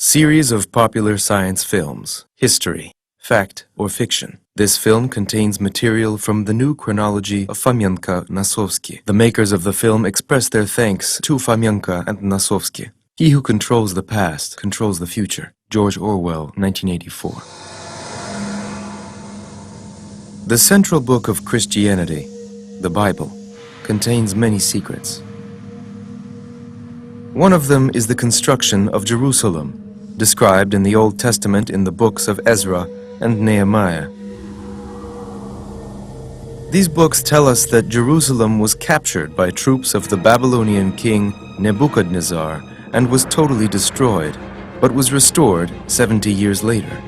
Series of popular science films. History. Fact or fiction. This film contains material from the new chronology of Fomenko Nasovsky. The makers of the film express their thanks to Fomenko and Nasovsky. He who controls the past controls the future. George Orwell, 1984. The central book of Christianity, the Bible, contains many secrets. One of them is the construction of Jerusalem, described in the Old Testament in the books of Ezra and Nehemiah. These books tell us that Jerusalem was captured by troops of the Babylonian king Nebuchadnezzar and was totally destroyed, but was restored 70 years later.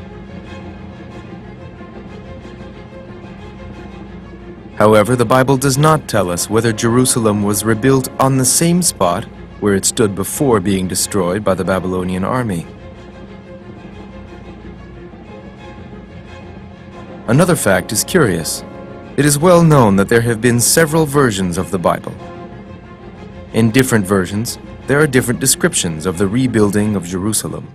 However, the Bible does not tell us whether Jerusalem was rebuilt on the same spot where it stood before being destroyed by the Babylonian army. Another fact is curious. It is well known that there have been several versions of the Bible. In different versions, there are different descriptions of the rebuilding of Jerusalem.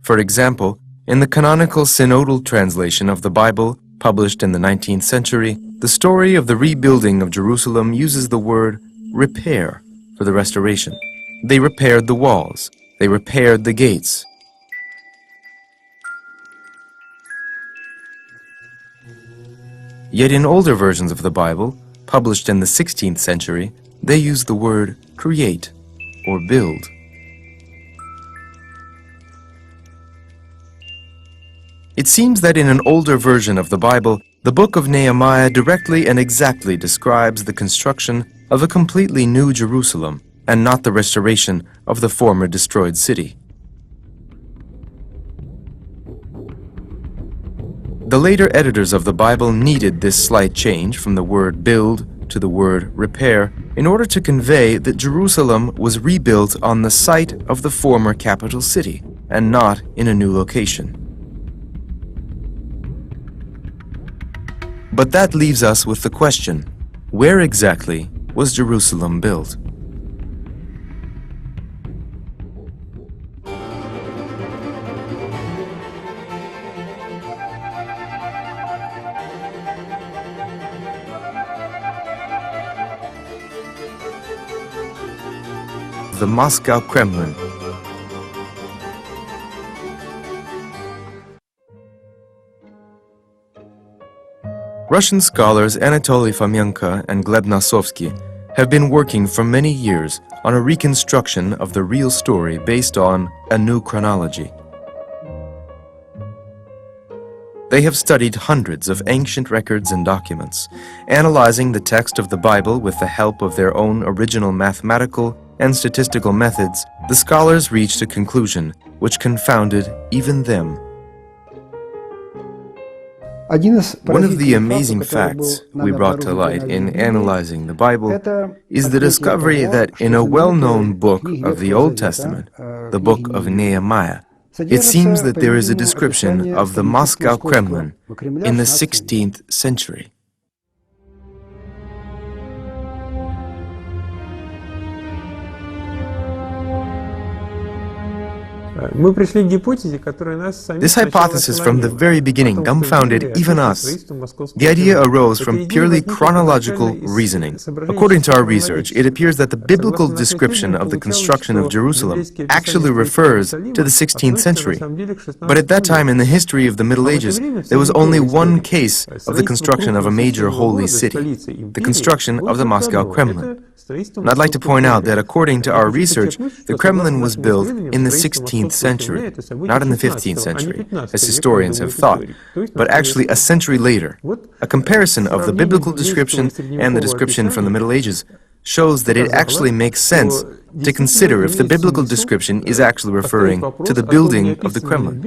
For example, in the canonical synodal translation of the Bible, published in the 19th century, the story of the rebuilding of Jerusalem uses the word repair for the restoration. They repaired the walls. They repaired the gates. Yet in older versions of the Bible, published in the 16th century, they use the word create or build. It seems that in an older version of the Bible, the book of Nehemiah directly and exactly describes the construction of a completely new Jerusalem and not the restoration of the former destroyed city. The later editors of the Bible needed this slight change from the word build to the word repair in order to convey that Jerusalem was rebuilt on the site of the former capital city and not in a new location. But that leaves us with the question, where exactly was Jerusalem built? The Moscow Kremlin. Russian scholars Anatoly Fomenko and Gleb Nasovsky have been working for many years on a reconstruction of the real story based on a new chronology. They have studied hundreds of ancient records and documents, analyzing the text of the Bible with the help of their own original mathematical and statistical methods. The scholars reached a conclusion which confounded even them. One of the amazing facts we brought to light in analyzing the Bible is the discovery that in a well-known book of the Old Testament, the book of Nehemiah, it seems that there is a description of the Moscow Kremlin in the 16th century. This hypothesis from the very beginning dumbfounded even us. The idea arose from purely chronological reasoning. According to our research, it appears that the biblical description of the construction of Jerusalem actually refers to the 16th century. But at that time in the history of the Middle Ages, there was only one case of the construction of a major holy city, the construction of the Moscow Kremlin. And I'd like to point out that according to our research, the Kremlin was built in the 16th century, not in the 15th century, as historians have thought, but actually a century later. A comparison of the biblical description and the description from the Middle Ages shows that it actually makes sense to consider if the biblical description is actually referring to the building of the Kremlin.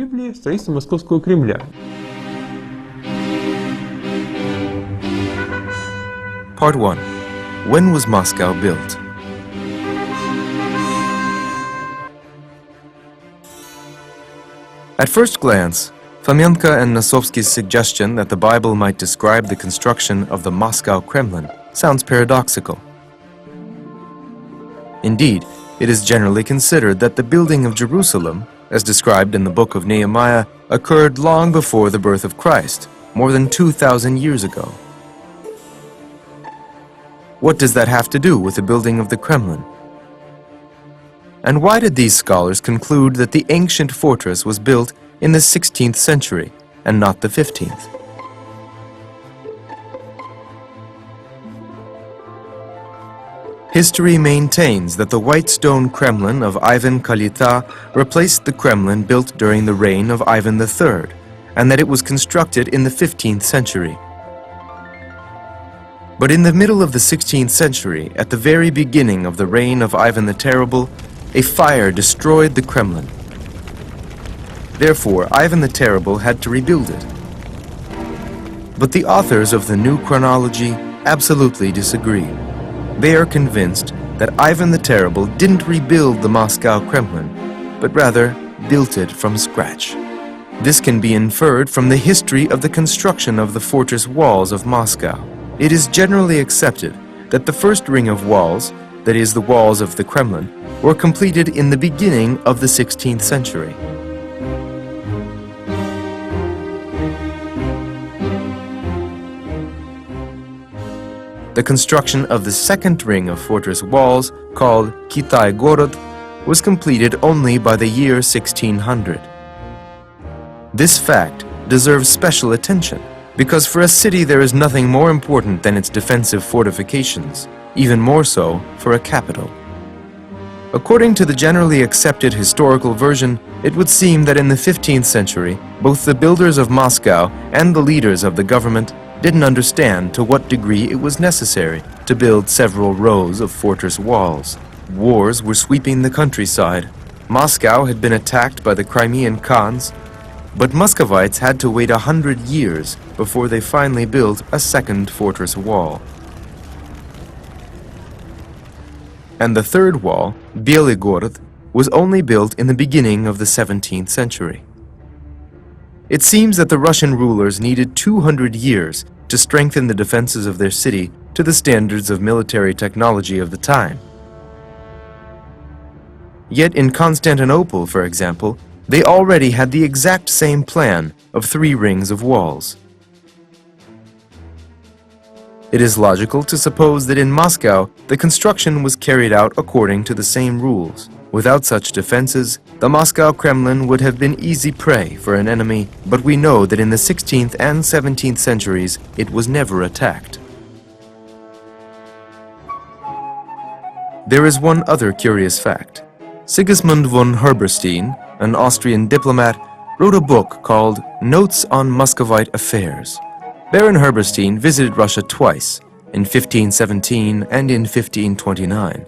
Part 1. When was Moscow built? At first glance, Fomenko and Nasovsky's suggestion that the Bible might describe the construction of the Moscow Kremlin sounds paradoxical. Indeed, It is generally considered that the building of Jerusalem, as described in the book of Nehemiah, occurred long before the birth of Christ, more than 2,000 years ago. What does that have to do with the building of the Kremlin? And why did these scholars conclude that the ancient fortress was built in the 16th century and not the 15th? History maintains that the white stone Kremlin of Ivan Kalita replaced the Kremlin built during the reign of Ivan III, and that it was constructed in the 15th century. But in the middle of the 16th century, at the very beginning of the reign of Ivan the Terrible, a fire destroyed the Kremlin. Therefore, Ivan the Terrible had to rebuild it. But the authors of the new chronology absolutely disagree. They are convinced that Ivan the Terrible didn't rebuild the Moscow Kremlin, but rather built it from scratch. This can be inferred from the history of the construction of the fortress walls of Moscow. It is generally accepted that the first ring of walls, that is, the walls of the Kremlin, were completed in the beginning of the 16th century. The construction of the second ring of fortress walls, called Kitai Gorod, was completed only by the year 1600. This fact deserves special attention, because for a city there is nothing more important than its defensive fortifications, even more so for a capital. According to the generally accepted historical version, it would seem that in the 15th century, both the builders of Moscow and the leaders of the government didn't understand to what degree it was necessary to build several rows of fortress walls. Wars were sweeping the countryside. Moscow had been attacked by the Crimean Khans, but Muscovites had to wait 100 years before they finally built a second fortress wall. And the third wall, Belый Gorod, was only built in the beginning of the 17th century. It seems that the Russian rulers needed 200 years to strengthen the defenses of their city to the standards of military technology of the time. Yet in Constantinople, for example, they already had the exact same plan of 3 rings of walls. It is logical to suppose that in Moscow, the construction was carried out according to the same rules. Without such defenses, the Moscow Kremlin would have been easy prey for an enemy, but we know that in the 16th and 17th centuries, it was never attacked. There is one other curious fact. Sigismund von Herberstein, an Austrian diplomat, wrote a book called Notes on Muscovite Affairs. Baron Herberstein visited Russia twice, in 1517 and in 1529.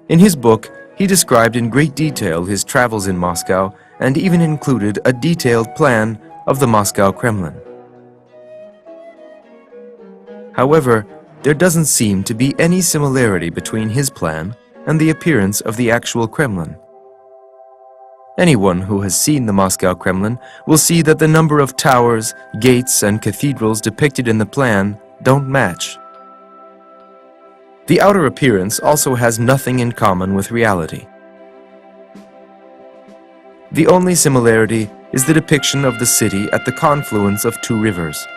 In his book, he described in great detail his travels in Moscow and even included a detailed plan of the Moscow Kremlin. However, there doesn't seem to be any similarity between his plan and the appearance of the actual Kremlin. Anyone who has seen the Moscow Kremlin will see that the number of towers, gates, and cathedrals depicted in the plan don't match. The outer appearance also has nothing in common with reality. The only similarity is the depiction of the city at the confluence of 2 rivers.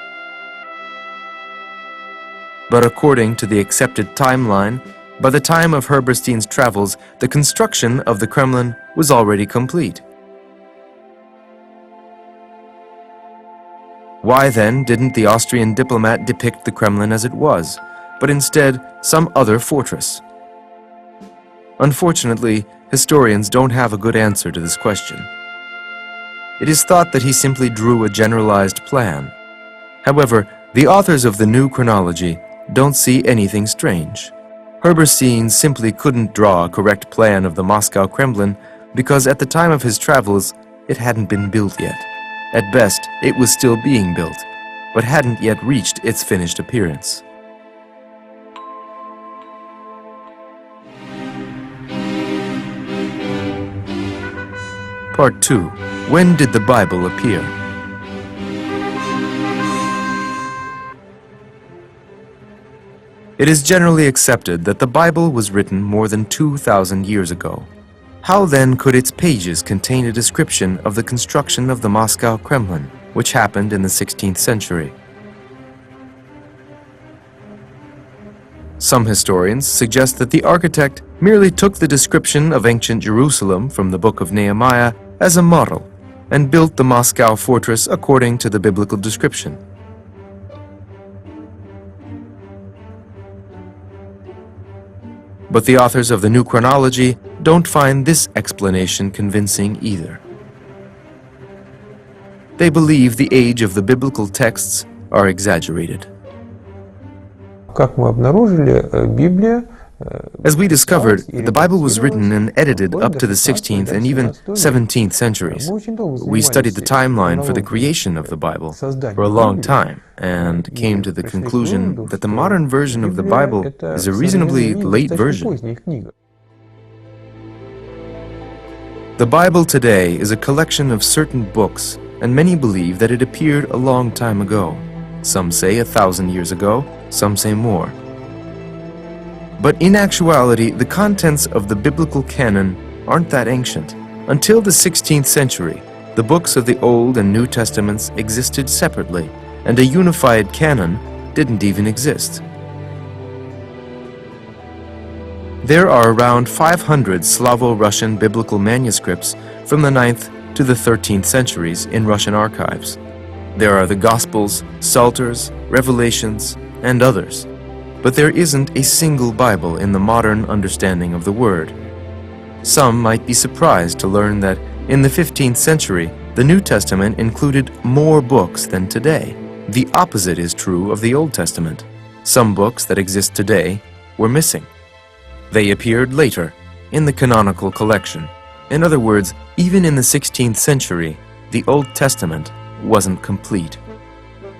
But according to the accepted timeline, by the time of Herberstein's travels, the construction of the Kremlin was already complete. Why then didn't the Austrian diplomat depict the Kremlin as it was, but instead some other fortress? Unfortunately, historians don't have a good answer to this question. It is thought that he simply drew a generalized plan. However, the authors of the new chronology don't see anything strange. Herberstein simply couldn't draw a correct plan of the Moscow Kremlin because at the time of his travels, it hadn't been built yet. At best, it was still being built, but hadn't yet reached its finished appearance. Part 2. When did the Bible appear? It is generally accepted that the Bible was written more than 2,000 years ago. How then could its pages contain a description of the construction of the Moscow Kremlin, which happened in the 16th century? Some historians suggest that the architect merely took the description of ancient Jerusalem from the book of Nehemiah as a model and built the Moscow fortress according to the biblical description. But the authors of the New Chronology don't find this explanation convincing either. They believe the age of the biblical texts are exaggerated. As we discovered, the Bible was written and edited up to the 16th and even 17th centuries. We studied the timeline for the creation of the Bible for a long time and came to the conclusion that the modern version of the Bible is a reasonably late version. The Bible today is a collection of certain books, and many believe that it appeared a long time ago. Some say 1,000 years ago, some say more. But in actuality, the contents of the biblical canon aren't that ancient. Until the 16th century, the books of the Old and New Testaments existed separately, and a unified canon didn't even exist. There are around 500 Slavo-Russian biblical manuscripts from the 9th to the 13th centuries in Russian archives. There are the Gospels, Psalters, Revelations, and others. But there isn't a single Bible in the modern understanding of the word. Some might be surprised to learn that in the 15th century, the New Testament included more books than today. The opposite is true of the Old Testament. Some books that exist today were missing. They appeared later, in the canonical collection. In other words, even in the 16th century, the Old Testament wasn't complete.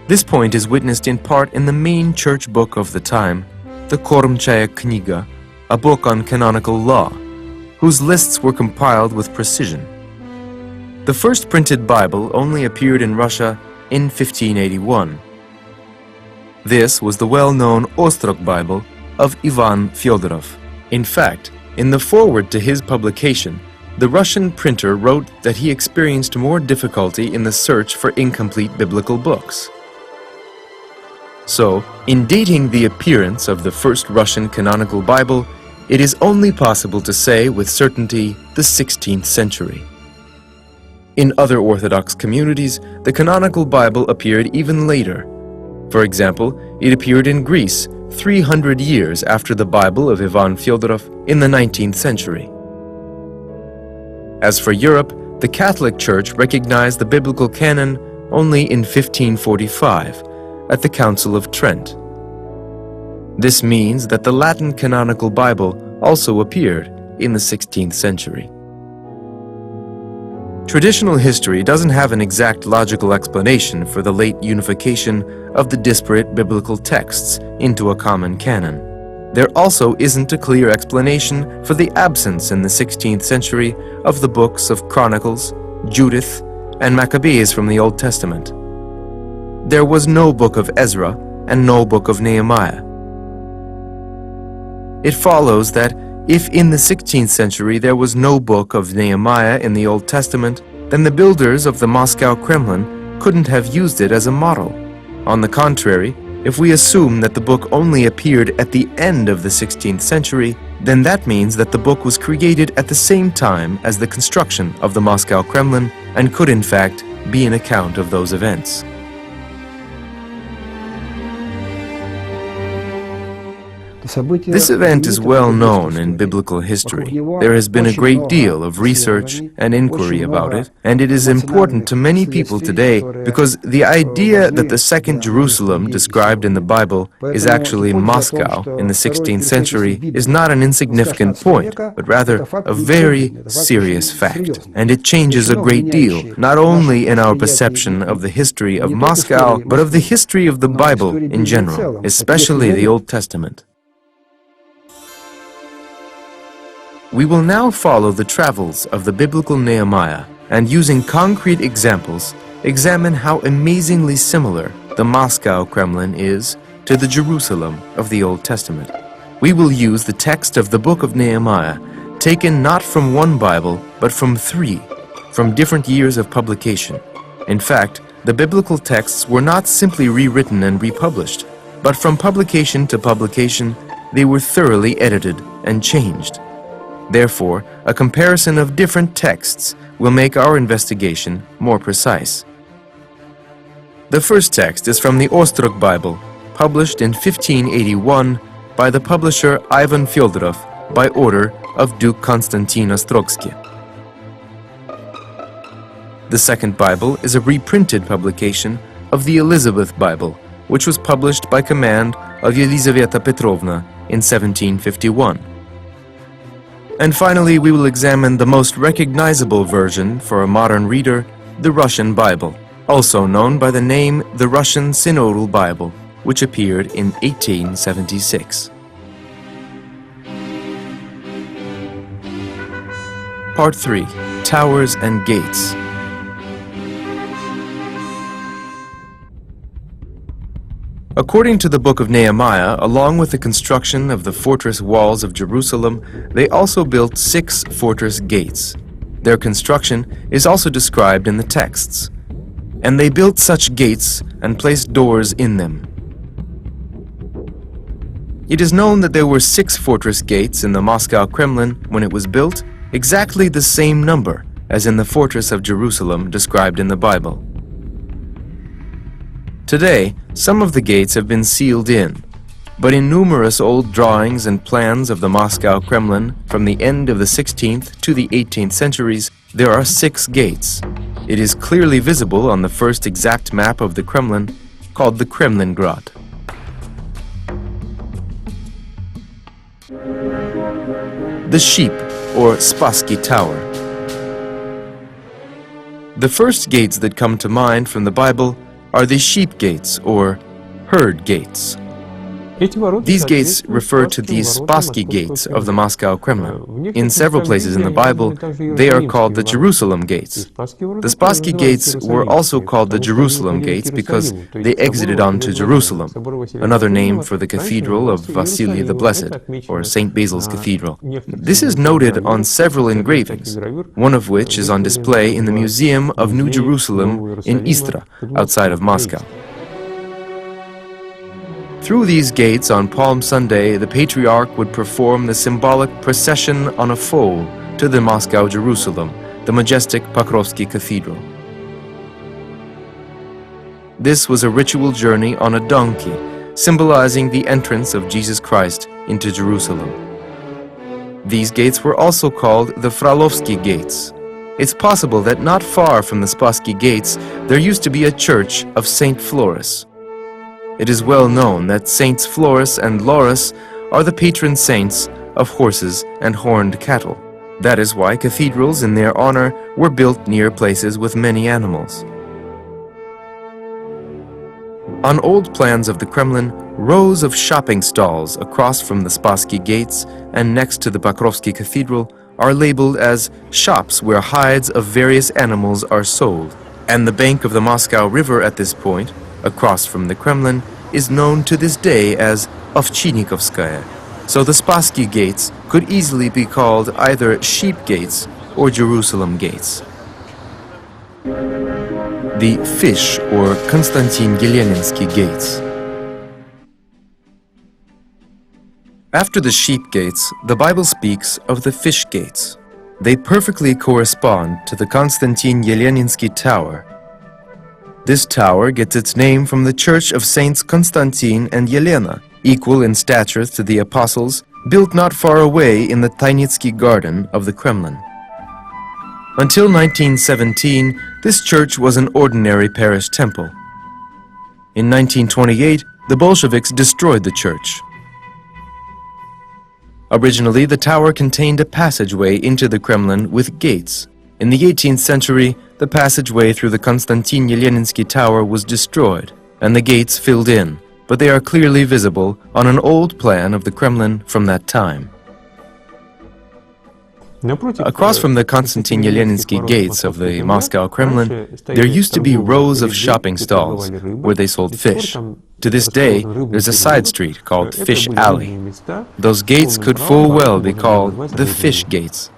This point is witnessed in part in the main church book of the time, the Kormchaya Kniga, a book on canonical law, whose lists were compiled with precision. The first printed Bible only appeared in Russia in 1581. This was the well-known Ostrog Bible of Ivan Fyodorov. In fact, in the foreword to his publication, the Russian printer wrote that he experienced more difficulty in the search for incomplete biblical books. So, in dating the appearance of the first Russian canonical Bible, it is only possible to say with certainty the 16th century. In other Orthodox communities, the canonical Bible appeared even later. For example, it appeared in Greece 300 years after the Bible of Ivan Fyodorov in the 19th century. As for Europe, the Catholic Church recognized the biblical canon only in 1545 at the Council of Trent. This means that the Latin canonical Bible also appeared in the 16th century. Traditional history doesn't have an exact logical explanation for the late unification of the disparate biblical texts into a common canon. There also isn't a clear explanation for the absence in the 16th century of the books of Chronicles, Judith, and Maccabees from the Old Testament. There was no book of Ezra and no book of Nehemiah. It follows that if in the 16th century there was no book of Nehemiah in the Old Testament, then the builders of the Moscow Kremlin couldn't have used it as a model. On the contrary, if we assume that the book only appeared at the end of the 16th century, then that means that the book was created at the same time as the construction of the Moscow Kremlin and could in fact be an account of those events. This event is well known in biblical history. There has been a great deal of research and inquiry about it, and it is important to many people today because the idea that the Second Jerusalem described in the Bible is actually Moscow in the 16th century is not an insignificant point, but rather a very serious fact. And it changes a great deal, not only in our perception of the history of Moscow, but of the history of the Bible in general, especially the Old Testament. We will now follow the travels of the biblical Nehemiah and, using concrete examples, examine how amazingly similar the Moscow Kremlin is to the Jerusalem of the Old Testament. We will use the text of the book of Nehemiah, taken not from one Bible, but from three, from different years of publication. In fact, the biblical texts were not simply rewritten and republished, but from publication to publication, they were thoroughly edited and changed. Therefore, a comparison of different texts will make our investigation more precise. The first text is from the Ostrog Bible, published in 1581 by the publisher Ivan Fyodorov by order of Duke Konstantin Ostrogsky. The second Bible is a reprinted publication of the Elizabeth Bible, which was published by command of Yelizaveta Petrovna in 1751. And finally, we will examine the most recognizable version for a modern reader, the Russian Bible, also known by the name the Russian Synodal Bible, which appeared in 1876. Part 3. Towers and Gates. According to the book of Nehemiah, along with the construction of the fortress walls of Jerusalem, they also built 6 fortress gates. Their construction is also described in the texts. And they built such gates and placed doors in them. It is known that there were 6 fortress gates in the Moscow Kremlin when it was built, exactly the same number as in the fortress of Jerusalem described in the Bible. Today, some of the gates have been sealed in, but in numerous old drawings and plans of the Moscow Kremlin from the end of the 16th to the 18th centuries, there are 6 gates. It is clearly visible on the first exact map of the Kremlin, called the Kremlin Grot. The Sheep, or Spassky Tower. The first gates that come to mind from the Bible are the sheep gates, or herd gates. These gates refer to the Spassky gates of the Moscow Kremlin. In several places in the Bible, they are called the Jerusalem gates. The Spassky gates were also called the Jerusalem gates because they exited onto Jerusalem, another name for the cathedral of Vasily the Blessed, or St. Basil's Cathedral. This is noted on several engravings, one of which is on display in the Museum of New Jerusalem in Istra, outside of Moscow. Through these gates on Palm Sunday, the Patriarch would perform the symbolic procession on a foal to the Moscow Jerusalem, the majestic Pokrovsky Cathedral. This was a ritual journey on a donkey, symbolizing the entrance of Jesus Christ into Jerusalem. These gates were also called the Fralovsky gates. It's possible that not far from the Spassky gates, there used to be a church of Saint Floris. It is well known that Saints Floris and Lauris are the patron saints of horses and horned cattle. That is why cathedrals in their honor were built near places with many animals. On old plans of the Kremlin, rows of shopping stalls across from the Spassky gates and next to the Pokrovsky Cathedral are labeled as shops where hides of various animals are sold. And the bank of the Moscow River at this point, across from the Kremlin, is known to this day as Ovchinikovskaya, so the Spassky gates could easily be called either Sheep Gates or Jerusalem Gates. The Fish or Konstantin Yeleninsky Gates. After the Sheep Gates, the Bible speaks of the Fish Gates. They perfectly correspond to the Konstantin Yeleninsky Tower. This tower gets its name from the church of Saints Konstantin and Yelena, equal in stature to the apostles, built not far away in the Tainitsky garden of the Kremlin. Until 1917, this church was an ordinary parish temple. In 1928, the Bolsheviks destroyed the church. Originally, the tower contained a passageway into the Kremlin with gates. In the 18th century, the passageway through the Konstantin Yeleninsky Tower was destroyed, and the gates filled in, but they are clearly visible on an old plan of the Kremlin from that time. Across from the Konstantin-Yeleninsky gates of the Moscow Kremlin, there used to be rows of shopping stalls where they sold fish. To this day, there's a side street called Fish Alley. Those gates could full well be called the Fish Gates.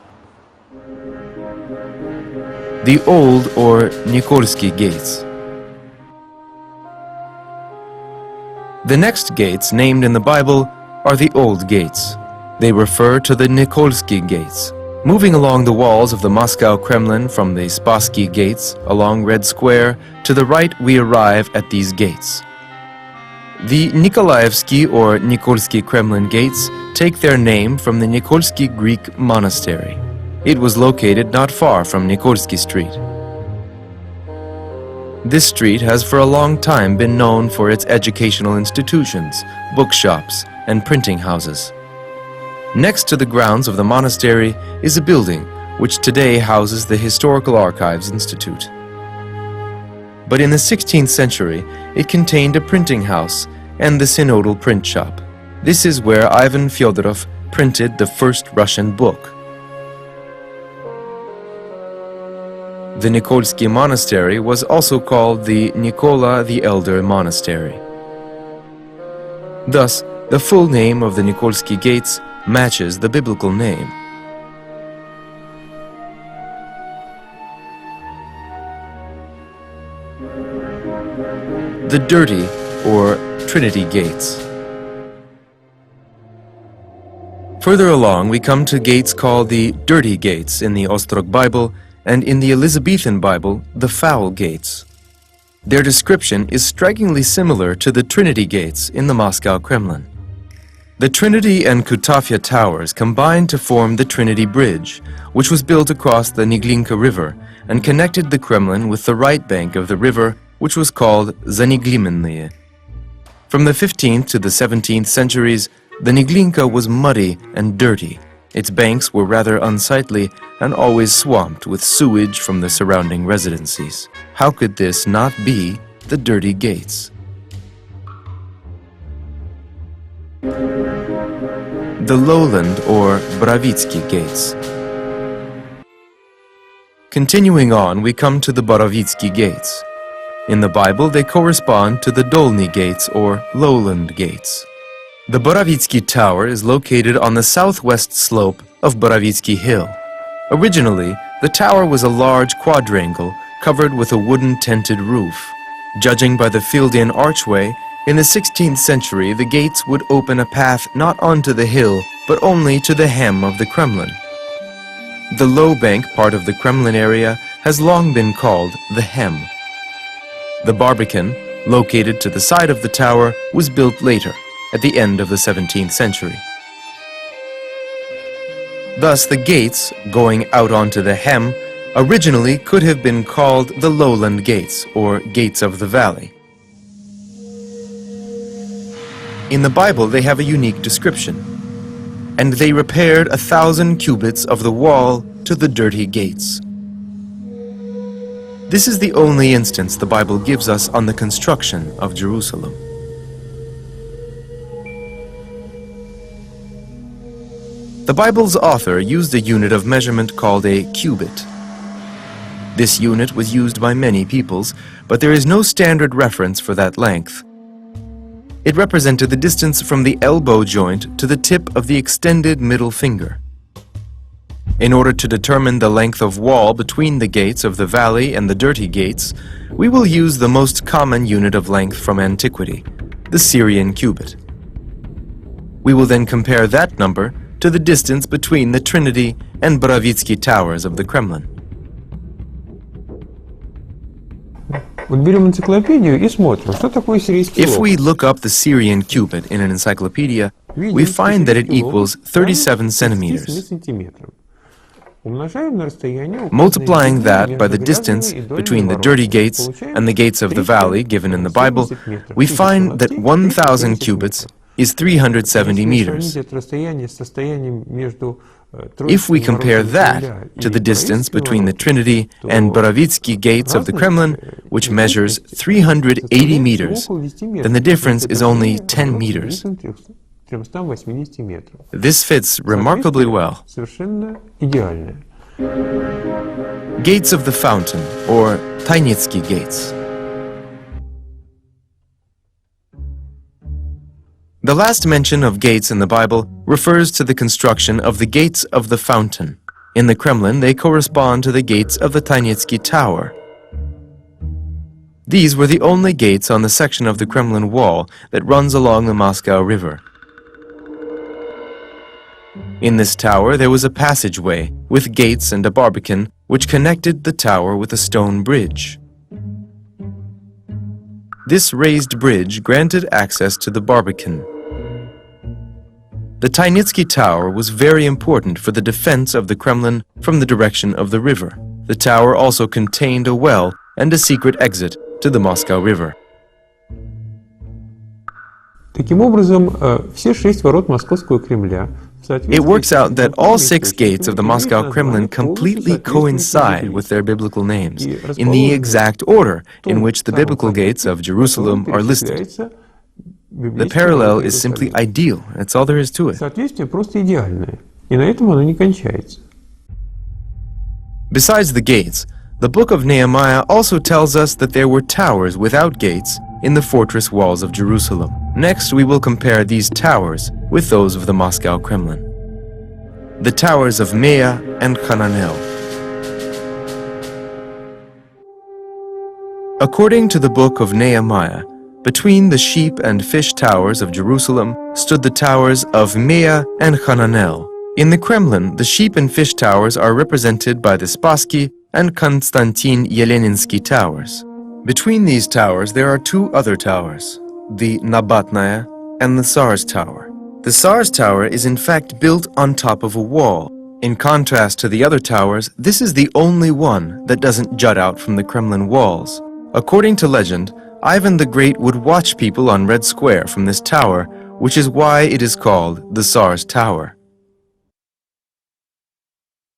The Old or Nikolsky Gates. The next gates named in the Bible are the Old Gates. They refer to the Nikolsky Gates. Moving along the walls of the Moscow Kremlin from the Spassky Gates along Red Square, to the right we arrive at these gates. The Nikolaevsky or Nikolsky Kremlin gates take their name from the Nikolsky Greek monastery. It was located not far from Nikolsky Street. This street has for a long time been known for its educational institutions, bookshops, and printing houses. Next to the grounds of the monastery is a building which today houses the Historical Archives Institute. But in the 16th century, it contained a printing house and the synodal print shop. This is where Ivan Fyodorov printed the first Russian book. The Nikolsky Monastery was also called the Nikola the Elder Monastery. Thus, the full name of the Nikolsky Gates matches the biblical name. The Dirty or Trinity Gates. Further along we come to gates called the Dirty Gates in the Ostrog Bible, and in the Elizabethan Bible, the Foul Gates. Their description is strikingly similar to the Trinity Gates in the Moscow Kremlin. The Trinity and Kutafya Towers combined to form the Trinity Bridge, which was built across the Niglinka River and connected the Kremlin with the right bank of the river, which was called Zaniglimenные. From the 15th to the 17th centuries, the Niglinka was muddy and dirty. Its banks were rather unsightly and always swamped with sewage from the surrounding residencies. How could this not be the Dirty Gates? The Lowland or Borovitsky Gates. Continuing on, we come to the Borovitsky Gates. In the Bible, they correspond to the Dolny Gates or Lowland Gates. The Borovitsky Tower is located on the southwest slope of Borovitsky Hill. Originally, the tower was a large quadrangle covered with a wooden tented roof. Judging by the filled-in archway, in the 16th century, the gates would open a path not onto the hill, but only to the hem of the Kremlin. The low bank part of the Kremlin area has long been called the Hem. The Barbican, located to the side of the tower, was built later, at the end of the 17th century. Thus, the gates, going out onto the Hem, originally could have been called the Lowland Gates, or Gates of the Valley. In the Bible, they have a unique description. And they repaired 1,000 cubits of the wall to the dirty gates. This is the only instance the Bible gives us on the construction of Jerusalem. The Bible's author used a unit of measurement called a cubit. This unit was used by many peoples, but there is no standard reference for that length. It represented the distance from the elbow joint to the tip of the extended middle finger. In order to determine the length of wall between the gates of the valley and the dirty gates, we will use the most common unit of length from antiquity, the Syrian cubit. We will then compare that number to the distance between the Trinity and Borovitsky towers of the Kremlin. If we look up the Syrian cubit in an encyclopedia, we find that it equals 37 centimeters. Multiplying that by the distance between the dirty gates and the gates of the valley given in the Bible, we find that 1,000 cubits is 370 meters. If we compare that to the distance between the Trinity and Borovitsky gates of the Kremlin, which measures 380 meters, then the difference is only 10 meters. 380 метров. This fits remarkably well. Совершенно идеальная. Gates of the Fountain, or Tainitsky Gates. The last mention of gates in the Bible refers to the construction of the gates of the fountain. In the Kremlin, they correspond to the gates of the Tainitsky Tower. These were the only gates on the section of the Kremlin wall that runs along the Moscow River. In this tower, there was a passageway with gates and a barbican which connected the tower with a stone bridge. This raised bridge granted access to the barbican. The Tainitsky Tower was very important for the defense of the Kremlin from the direction of the river. The tower also contained a well and a secret exit to the Moscow River. Таким образом, все 6 ворот Московского Кремля. It works out that all 6 gates of the Moscow Kremlin completely coincide with their biblical names, in the exact order in which the biblical gates of Jerusalem are listed. The parallel is simply ideal, that's all there is to it. Соответствие просто идеальное, и на этом оно не кончается. Besides the gates, the book of Nehemiah also tells us that there were towers without gates in the fortress walls of Jerusalem. Next, we will compare these towers with those of the Moscow Kremlin. The towers of Mea and Hananel. According to the book of Nehemiah, between the sheep and fish towers of Jerusalem stood the towers of Mea and Hananel. In the Kremlin, the sheep and fish towers are represented by the Spassky and Konstantin Yeleninsky towers. Between these towers there are 2 other towers, the Nabatnaya and the Tsar's Tower. The Tsar's Tower is in fact built on top of a wall. In contrast to the other towers, this is the only one that doesn't jut out from the Kremlin walls. According to legend, Ivan the Great would watch people on Red Square from this tower, which is why it is called the Tsar's Tower.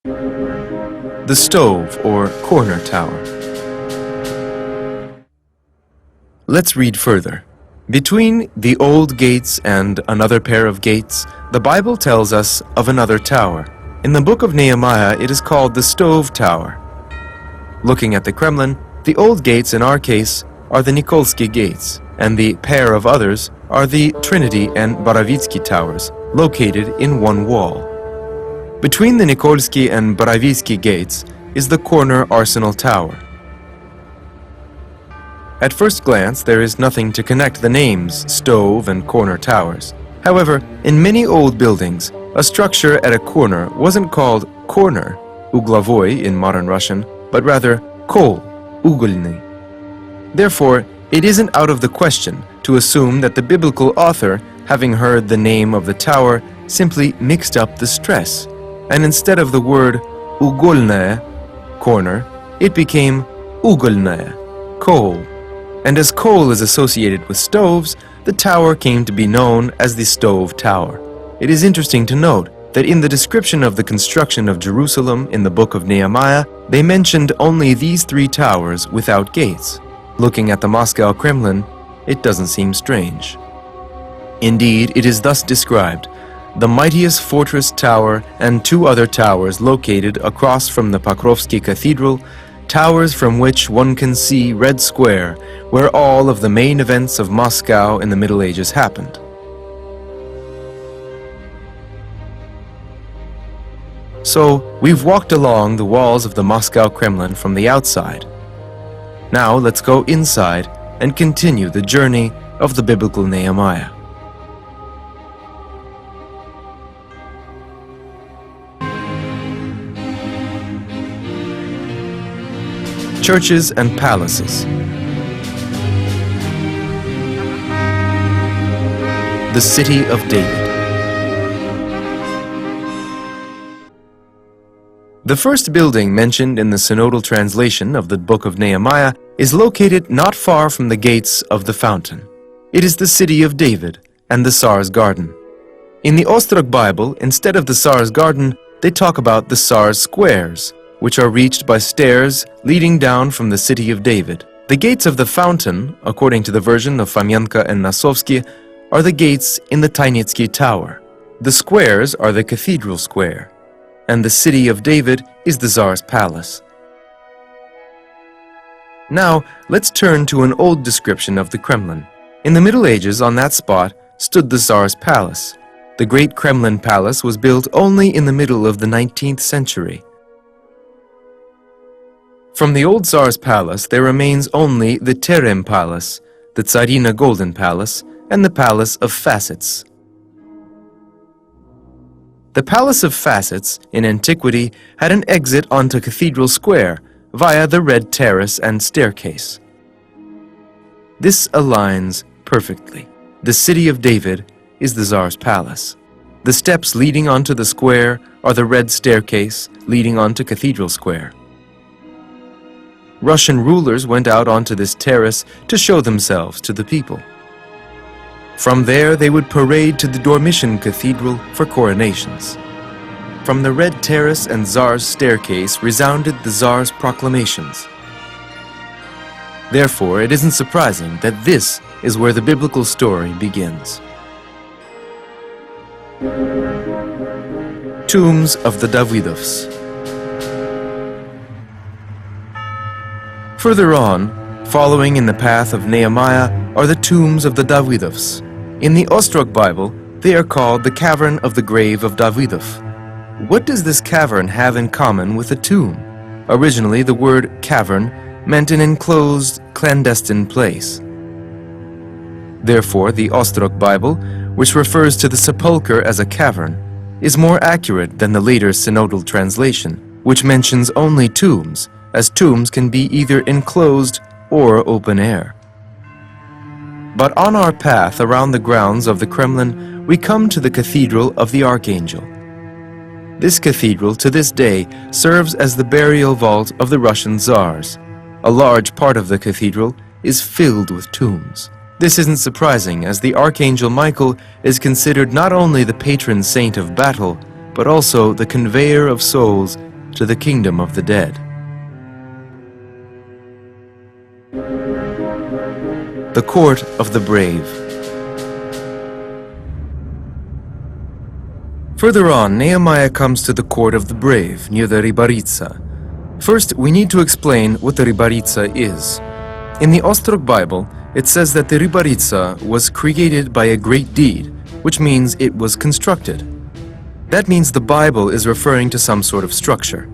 The Stove, or Corner Tower. Let's read further. Between the old gates and another pair of gates, the Bible tells us of another tower. In the book of Nehemiah, it is called the Stove Tower. Looking at the Kremlin, the old gates in our case are the Nikolsky gates, and the pair of others are the Trinity and Borovitsky towers, located in one wall. Between the Nikolsky and Borovitsky gates is the corner Arsenal Tower. At first glance, there is nothing to connect the names Stove and Corner Towers. However, in many old buildings, a structure at a corner wasn't called corner, uglovoy in modern Russian, but rather kol, ugolny. Therefore, it isn't out of the question to assume that the biblical author, having heard the name of the tower, simply mixed up the stress, and instead of the word ugolnaya, corner, it became ugolnaya, coal. And as coal is associated with stoves, the tower came to be known as the Stove Tower. It is interesting to note that in the description of the construction of Jerusalem in the book of Nehemiah, they mentioned only these 3 towers without gates. Looking at the Moscow Kremlin, it doesn't seem strange. Indeed, it is thus described: the mightiest fortress tower and 2 other towers located across from the Pokrovsky Cathedral, towers from which one can see Red Square, where all of the main events of Moscow in the Middle Ages happened. So, we've walked along the walls of the Moscow Kremlin from the outside. Now let's go inside and continue the journey of the biblical Nehemiah. Churches and palaces. The city of David. The first building mentioned in the synodal translation of the book of Nehemiah is located not far from the gates of the fountain. It is the city of David and the Tsar's garden. In the Ostrog Bible, instead of the Tsar's garden, they talk about the Tsar's squares, which are reached by stairs leading down from the city of David. The gates of the fountain, according to the version of Fomenko and Nasovsky, are the gates in the Tainitsky Tower. The squares are the Cathedral Square, and the City of David is the Tsar's palace. Now, let's turn to an old description of the Kremlin. In the Middle Ages, on that spot, stood the Tsar's palace. The Great Kremlin Palace was built only in the middle of the 19th century. From the old Tsar's palace, there remains only the Terem Palace, the Tsarina Golden Palace, and the Palace of Facets. The Palace of Facets, in antiquity, had an exit onto Cathedral Square via the Red Terrace and staircase. This aligns perfectly. The City of David is the Tsar's palace. The steps leading onto the square are the red staircase leading onto Cathedral Square. Russian rulers went out onto this terrace to show themselves to the people. From there, they would parade to the Dormition Cathedral for coronations. From the Red Terrace and Tsar's staircase resounded the Tsar's proclamations. Therefore, it isn't surprising that this is where the biblical story begins. Tombs of the Davidovs. Further on, following in the path of Nehemiah, are the tombs of the Davidovs. In the Ostrog Bible, they are called the Cavern of the Grave of Davidov. What does this cavern have in common with a tomb? Originally, the word cavern meant an enclosed, clandestine place. Therefore, the Ostrog Bible, which refers to the sepulchre as a cavern, is more accurate than the later synodal translation, which mentions only tombs, as tombs can be either enclosed or open air. But on our path around the grounds of the Kremlin, we come to the Cathedral of the Archangel. This cathedral, to this day, serves as the burial vault of the Russian Tsars. A large part of the cathedral is filled with tombs. This isn't surprising, as the Archangel Michael is considered not only the patron saint of battle, but also the conveyor of souls to the kingdom of the dead. The Court of the Brave. Further on, Nehemiah comes to the Court of the Brave, near the Rybaritsa. First, we need to explain what the Rybaritsa is. In the Ostrog Bible, it says that the Rybaritsa was created by a great deed, which means it was constructed. That means the Bible is referring to some sort of structure.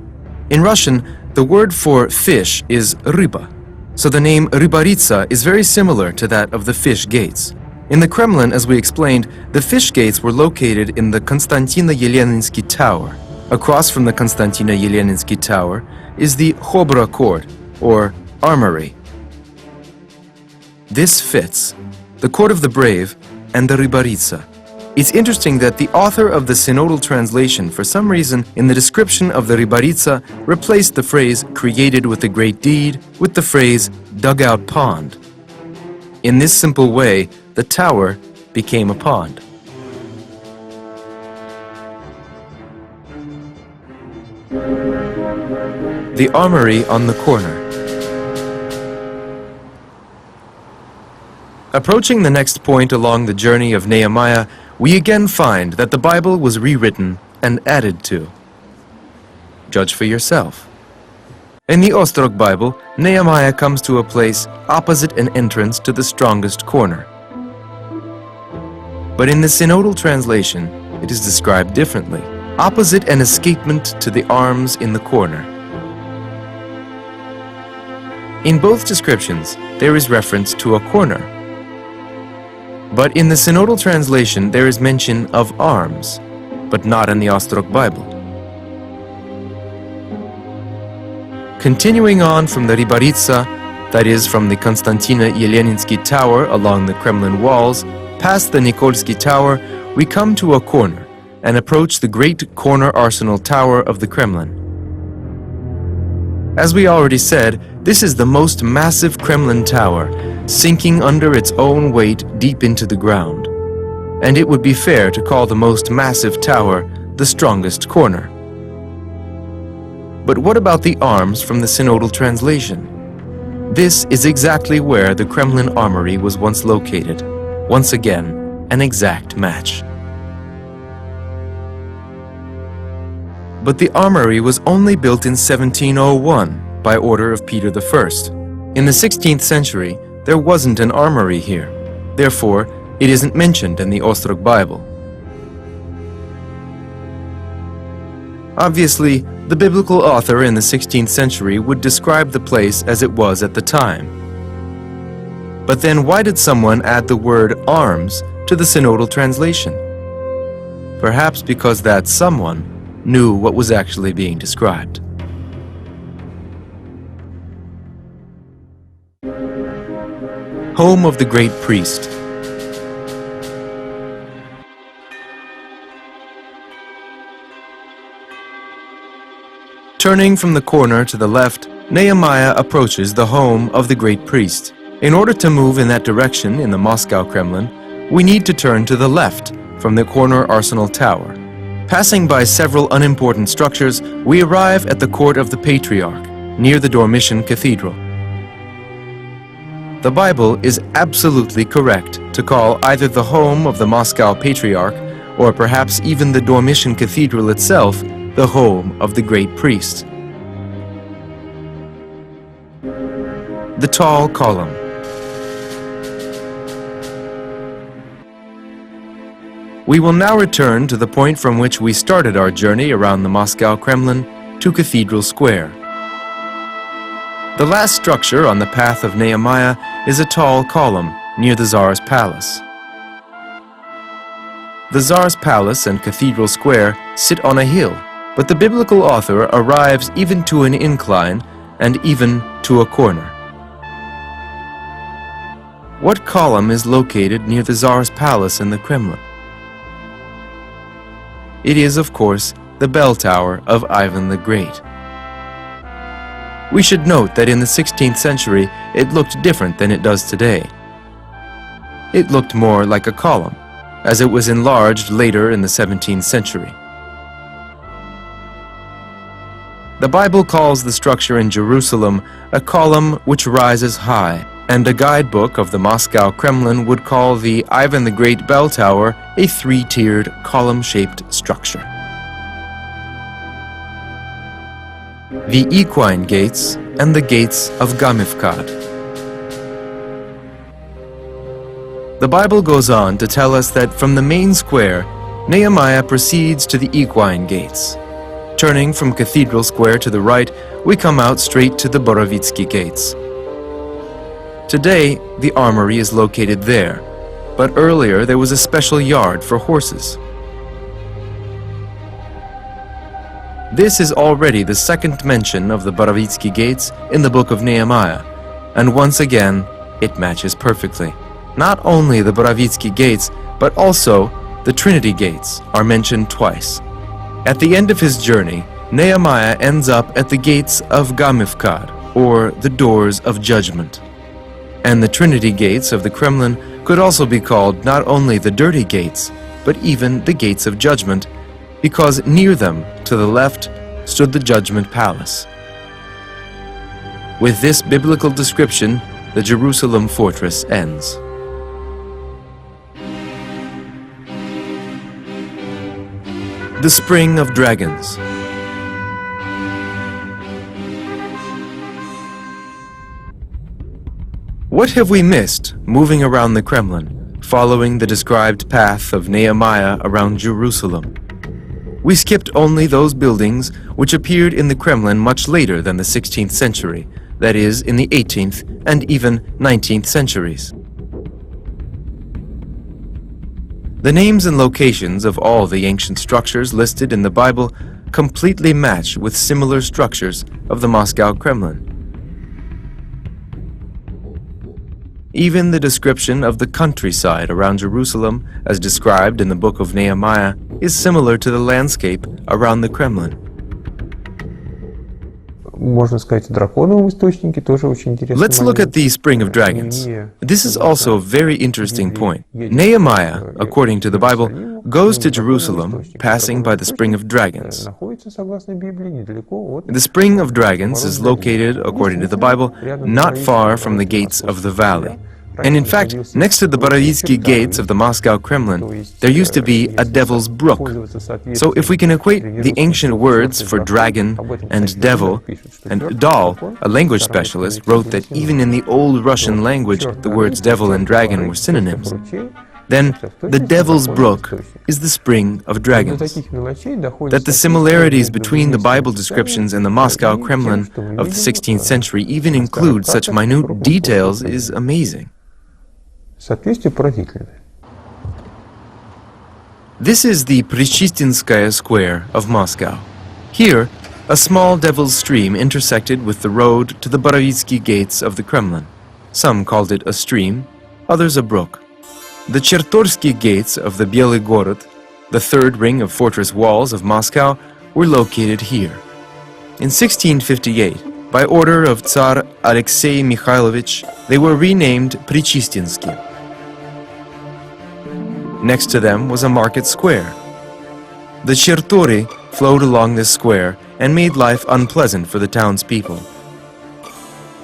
In Russian, the word for fish is ryba. So the name Rybaritsa is very similar to that of the fish gates. In the Kremlin, as we explained, the fish gates were located in the Konstantino-Yeleninsky Tower. Across from the Konstantino-Yeleninsky Tower is the Khobra Court, or Armory. This fits the Court of the Brave and the Rybaritsa. It's interesting that the author of the synodal translation, for some reason, in the description of the Rybaritsa, replaced the phrase "created with a great deed" with the phrase "dugout pond." In this simple way, the tower became a pond. The Armory on the corner. Approaching the next point along the journey of Nehemiah, we again find that the Bible was rewritten and added to. Judge for yourself. In the Ostrog Bible, Nehemiah comes to a place opposite an entrance to the strongest corner. But in the synodal translation, it is described differently, opposite an escapement to the arms in the corner. In both descriptions, there is reference to a corner. But in the synodal translation, there is mention of arms, but not in the Ostrog Bible. Continuing on from the Rybaritsa, that is from the Konstantino-Yeleninsky Tower along the Kremlin walls, past the Nikolsky Tower, we come to a corner and approach the great corner arsenal tower of the Kremlin. As we already said, this is the most massive Kremlin tower, sinking under its own weight deep into the ground. And it would be fair to call the most massive tower the strongest corner. But what about the arms from the synodal translation? This is exactly where the Kremlin armory was once located, once again an exact match. But the armory was only built in 1701 by order of Peter I. In the 16th century, there wasn't an armory here. Therefore, it isn't mentioned in the Ostrog Bible. Obviously, the biblical author in the 16th century would describe the place as it was at the time. But then why did someone add the word arms to the synodal translation? Perhaps because that someone knew what was actually being described. Home of the great priest. Turning from the corner to the left, Nehemiah approaches the home of the great priest. In order to move in that direction in the Moscow Kremlin, we need to turn to the left from the corner arsenal tower. Passing by several unimportant structures, we arrive at the court of the Patriarch, near the Dormition Cathedral. The Bible is absolutely correct to call either the home of the Moscow Patriarch, or perhaps even the Dormition Cathedral itself, the home of the great priest. The tall column. We will now return to the point from which we started our journey around the Moscow Kremlin to Cathedral Square. The last structure on the path of Nehemiah is a tall column near the Tsar's palace. The Tsar's palace and Cathedral Square sit on a hill, but the biblical author arrives even to an incline and even to a corner. What column is located near the Tsar's palace in the Kremlin? It is, of course, the bell tower of Ivan the Great. We should note that in the 16th century, it looked different than it does today. It looked more like a column, as it was enlarged later in the 17th century. The Bible calls the structure in Jerusalem a column which rises high, and a guidebook of the Moscow Kremlin would call the Ivan the Great bell tower a three-tiered, column-shaped structure. The Equine Gates and the Gates of Gamifkad. The Bible goes on to tell us that from the main square, Nehemiah proceeds to the Equine Gates. Turning from Cathedral Square to the right, we come out straight to the Borovitsky Gates. Today, the armory is located there, but earlier there was a special yard for horses. This is already the second mention of the Borovitsky Gates in the book of Nehemiah, and once again, it matches perfectly. Not only the Borovitsky Gates, but also the Trinity Gates are mentioned twice. At the end of his journey, Nehemiah ends up at the gates of Gamifkad, or the doors of judgment. And the Trinity Gates of the Kremlin could also be called not only the dirty gates, but even the gates of judgment, because near them, to the left, stood the judgment palace. With this biblical description, the Jerusalem fortress ends. The Spring of Dragons. What have we missed moving around the Kremlin, following the described path of Nehemiah around Jerusalem? We skipped only those buildings which appeared in the Kremlin much later than the 16th century, that is, in the 18th and even 19th centuries. The names and locations of all the ancient structures listed in the Bible completely match with similar structures of the Moscow Kremlin. Even the description of the countryside around Jerusalem, as described in the book of Nehemiah, is similar to the landscape around the Kremlin. Можно сказать, в драконовом источнике тоже очень интересный момент. Let's look at the Spring of Dragons. This is also a very interesting point. Nehemiah, according to the Bible, goes to Jerusalem, passing by the Spring of Dragons. The Spring of Dragons is located, according to the Bible, not far from the gates of the valley. And in fact, next to the Borovitsky gates of the Moscow Kremlin, there used to be a Devil's Brook. So if we can equate the ancient words for dragon and devil, and Dahl, a language specialist, wrote that even in the old Russian language, the words devil and dragon were synonyms, then the Devil's Brook is the spring of dragons. That the similarities between the Bible descriptions and the Moscow Kremlin of the 16th century even include such minute details is amazing. This is the Prichistinskaya Square of Moscow. Here, a small devil's stream intersected with the road to the Borovitsky gates of the Kremlin. Some called it a stream, others a brook. The Chertorsky gates of the Bielый Gorod, the third ring of fortress walls of Moscow, were located here. In 1658, by order of Tsar Alexei Mikhailovich, they were renamed Prichistinsky. Next to them was a market square. The Chertori flowed along this square and made life unpleasant for the townspeople.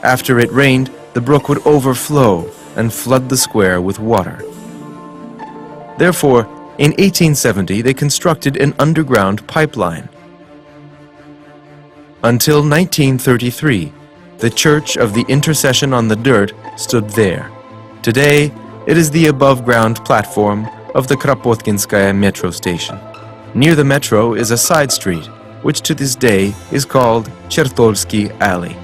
After it rained, the brook would overflow and flood the square with water. Therefore, in 1870, they constructed an underground pipeline. Until 1933, the Church of the Intercession on the Dirt stood there. Today, it is the above-ground platform of the Kropotkinskaya metro station. Near the metro is a side street, which to this day is called Chertorsky Alley.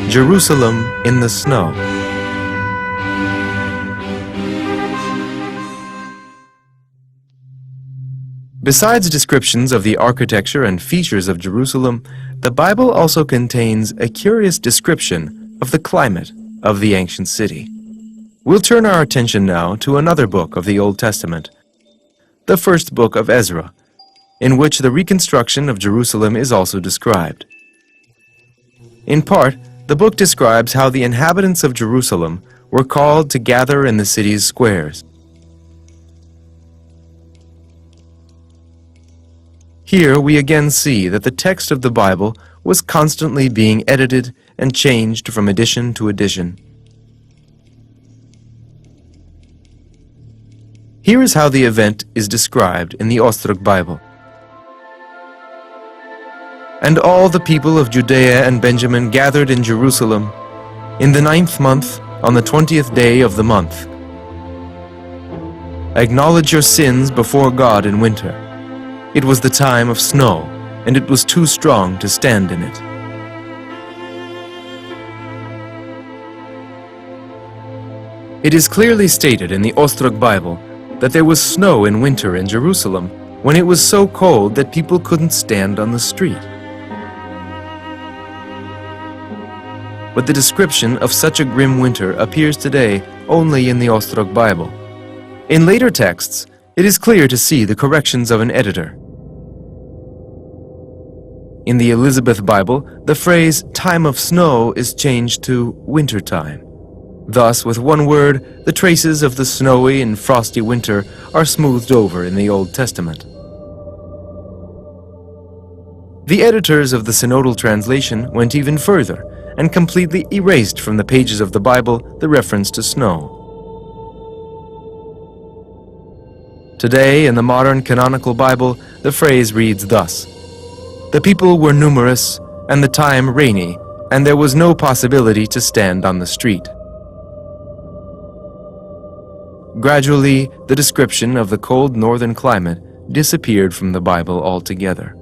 Jerusalem in the snow. Besides descriptions of the architecture and features of Jerusalem, the Bible also contains a curious description of the climate of the ancient city. We'll turn our attention now to another book of the Old Testament, the first book of Ezra, in which the reconstruction of Jerusalem is also described. In part, the book describes how the inhabitants of Jerusalem were called to gather in the city's squares. Here we again see that the text of the Bible was constantly being edited and changed from edition to edition. Here is how the event is described in the Ostrog Bible. And all the people of Judea and Benjamin gathered in Jerusalem in the 9th month, on the 20th day of the month. Acknowledge your sins before God in winter. It was the time of snow, and it was too strong to stand in it. It is clearly stated in the Ostrog Bible that there was snow in winter in Jerusalem when it was so cold that people couldn't stand on the street. But the description of such a grim winter appears today only in the Ostrog Bible. In later texts, it is clear to see the corrections of an editor. In the Elizabeth Bible, the phrase "time of snow" is changed to "winter time." Thus, with one word, the traces of the snowy and frosty winter are smoothed over in the Old Testament. The editors of the Synodal translation went even further and completely erased from the pages of the Bible the reference to snow. Today, in the modern canonical Bible, the phrase reads thus: "The people were numerous, and the time rainy, and there was no possibility to stand on the street." Gradually, the description of the cold northern climate disappeared from the Bible altogether.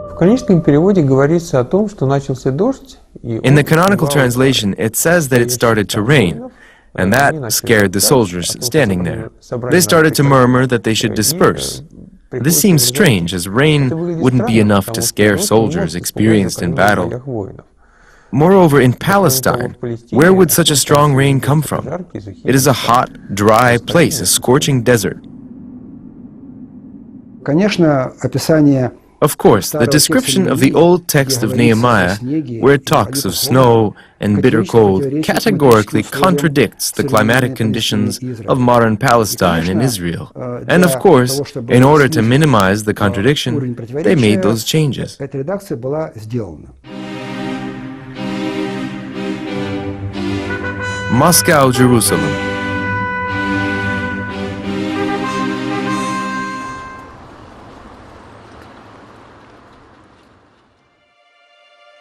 В каноническом переводе говорится о том, что начался дождь. In the canonical translation, it says that it started to rain, and that scared the soldiers standing there. They started to murmur that they should disperse. This seems strange, as rain wouldn't be enough to scare soldiers experienced in battle. Moreover, in Palestine, where would such a strong rain come from? It is a hot, dry place, a scorching desert. Конечно, описание Of course, the description of the old text of Nehemiah, where it talks of snow and bitter cold, categorically contradicts the climatic conditions of modern Palestine and Israel. And of course, in order to minimize the contradiction, they made those changes. Moscow, Jerusalem.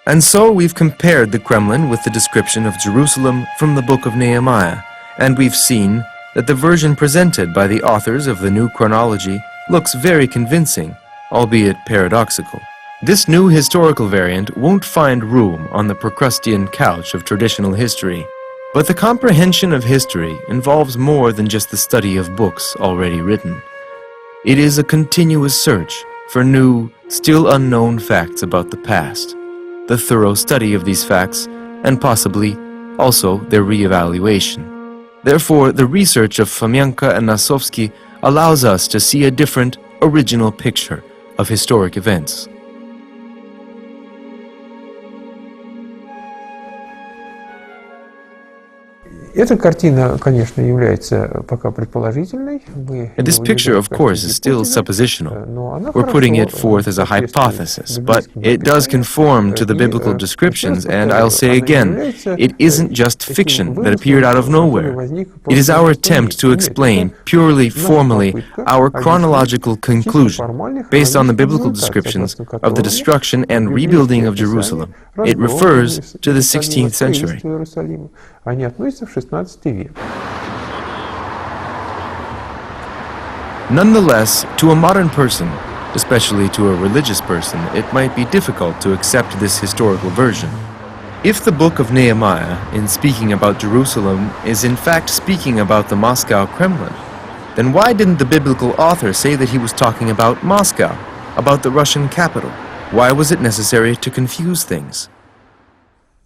And so we've compared the Kremlin with the description of Jerusalem from the book of Nehemiah, and we've seen that the version presented by the authors of the new chronology looks very convincing, albeit paradoxical. This new historical variant won't find room on the Procrustean couch of traditional history, but the comprehension of history involves more than just the study of books already written. It is a continuous search for new, still unknown facts about the past, the thorough study of these facts, and possibly also their re-evaluation. Therefore, the research of Fomenko and Nosovsky allows us to see a different, original picture of historic events. Эта картина, конечно, является пока предположительной. This picture, of course, is still suppositional. We're putting it forth as a hypothesis, but it does conform to the biblical descriptions, and I'll say again, it isn't just fiction that appeared out of nowhere. It is our attempt to explain, purely formally, our chronological conclusion, based on the biblical descriptions of the destruction and rebuilding of Jerusalem. It refers to the 16th century. Они относятся в XVI век. Nonetheless, to a modern person, especially to a religious person, it might be difficult to accept this historical version. If the book of Nehemiah, in speaking about Jerusalem, is in fact speaking about the Moscow Kremlin, then why didn't the biblical author say that he was talking about Moscow, about the Russian capital? Why was it necessary to confuse things?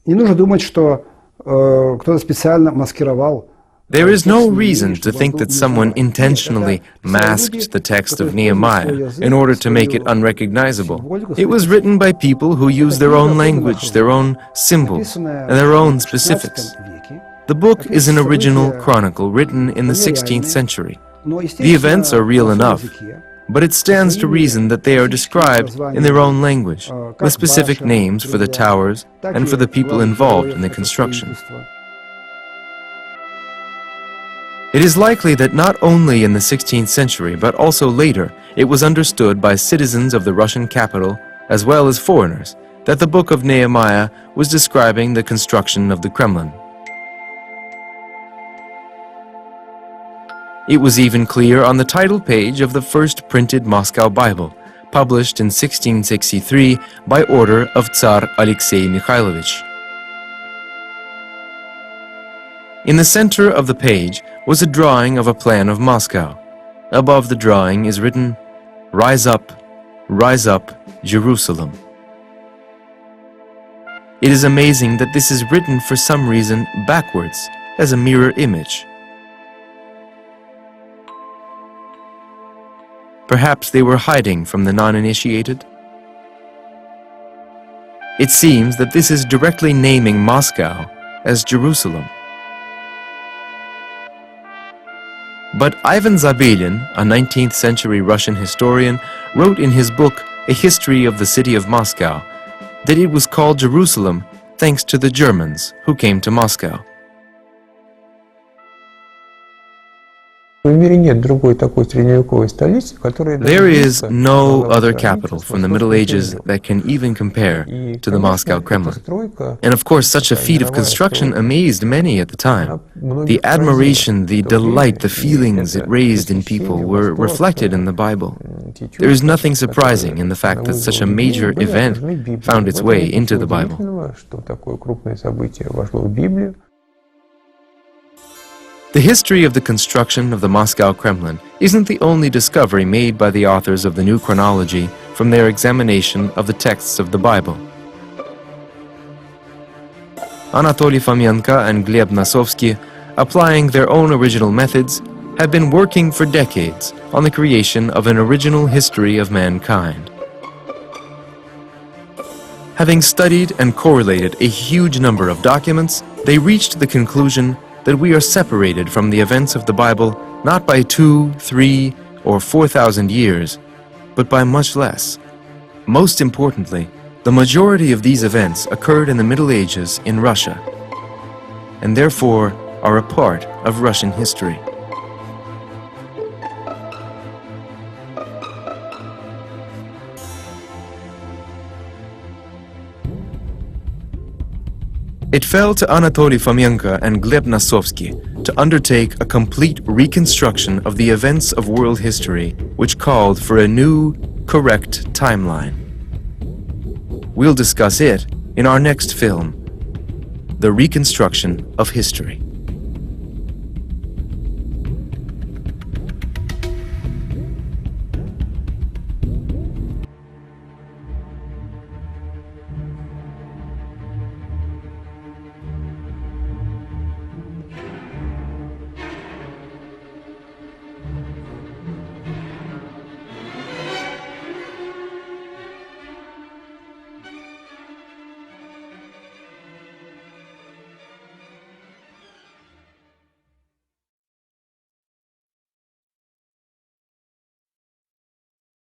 Не нужно думать, что кто-то специально маскировал. There is no reason to think that someone intentionally masked the text of Nehemiah in order to make it unrecognizable. It was written by people who use their own language, their own symbols, and their own specifics. The book is an original chronicle written in the 16th century. The events are real enough, but it stands to reason that they are described in their own language, with specific names for the towers and for the people involved in the construction. It is likely that not only in the 16th century, but also later, it was understood by citizens of the Russian capital, as well as foreigners, that the book of Nehemiah was describing the construction of the Kremlin. It was even clear on the title page of the first printed Moscow Bible, published in 1663 by order of Tsar Alexei Mikhailovich. In the center of the page was a drawing of a plan of Moscow. Above the drawing is written, rise up, Jerusalem." It is amazing that this is written for some reason backwards, as a mirror image. Perhaps they were hiding from the non-initiated? It seems that this is directly naming Moscow as Jerusalem. But Ivan Zabelin, a 19th century Russian historian, wrote in his book A History of the City of Moscow that it was called Jerusalem thanks to the Germans who came to Moscow. There is no other capital from the Middle Ages that can even compare to the Moscow Kremlin. And of course, such a feat of construction amazed many at the time. The admiration, the delight, the feelings it raised in people were reflected in the Bible. There is nothing surprising in the fact that such a major event found its way into the Bible. The history of the construction of the Moscow Kremlin isn't the only discovery made by the authors of the new chronology from their examination of the texts of the Bible. Anatoly Fomenko and Gleb Nosovsky, applying their own original methods, have been working for decades on the creation of an original history of mankind. Having studied and correlated a huge number of documents, they reached the conclusion that we are separated from the events of the Bible not by 2, 3, or 4,000 years, but by much less. Most importantly, the majority of these events occurred in the Middle Ages in Russia, and therefore are a part of Russian history. It fell to Anatoly Fomenko and Gleb Nosovsky to undertake a complete reconstruction of the events of world history, which called for a new, correct timeline. We'll discuss it in our next film, The Reconstruction of History.